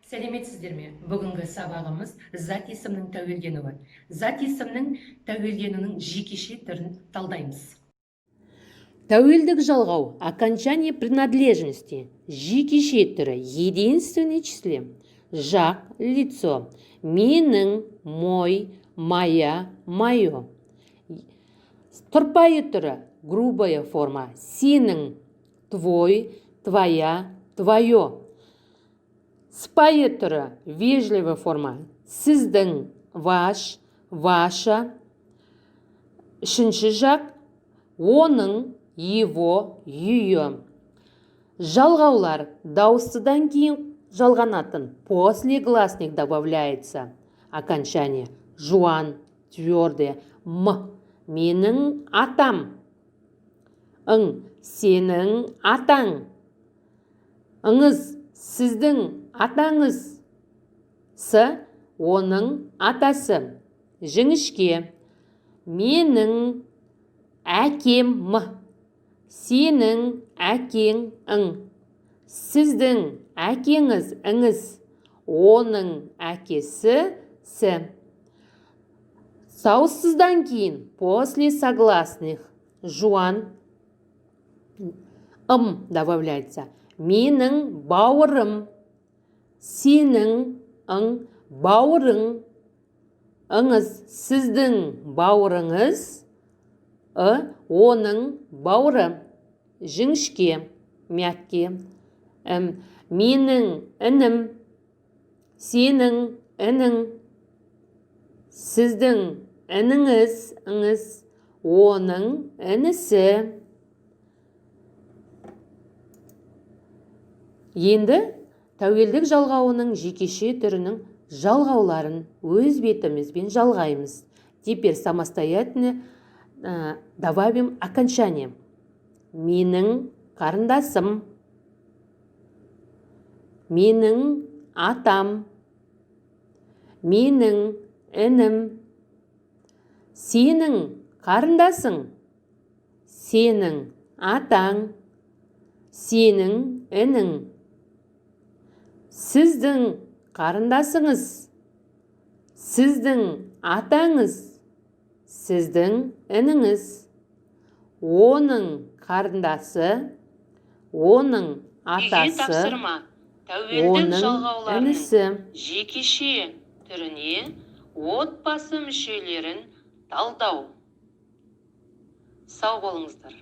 Сәлеметсіздер ме? Бүгінгі сабағымыз зат есімнің тәуелденуі. Зат есімнің тәуелденуінің жекеше түрін талдаймыз. Тәуелдік жалғау, окончание принадлежности, жекеше түрі, единственное числе, жақ, лицо, менің, мой, моя, мое. Тұрпайы түрі, грубая форма, сенің, твой, твоя, твое. Сыпайы түрі, вежливая форма, сіздің, ваш, ваша. Үшінші жақ, оның, его, ее. Жалғаулар, дауыстыдан кейін жалғанатын, после гласных добавляется окончание. Жуан, твердое, м. Менің атам. Ың, сенің атаң. Ыңыз, сіздің атаңыз. С, оның атасы. Жіңішке, менің әкем, м. Сенің әкең, ың. Сіздің әкеңіз, іңіз. Оның әкесі, с. Сауыссыздан кейін, после согласных, жуан, добавляется. Менің бауырым, сенің, ың, бауырың, ыңыз, сіздің бауырыңыз, оның бауыры. Жіңішке, мягкие, менің інім, сенің інің, сіздің ініңіз, іңіз, оның інісі. Енді тәуелдік жалғауының жекеше түрінің жалғауларын өз бетімізбен жалғаймыз. Теперь самостоятельно добавим окончание. Менің қарындасым, менің атам, менің інім, сенің қарындасың, сенің атаң, сенің інің, сіздің қарындасыңыз, сіздің атаңыз, сіздің ініңіз, оның қарындасы, оның атасы, оның інісі. Жекеше түріне отбасы мүшелерін талдау. Сау болыңыздар.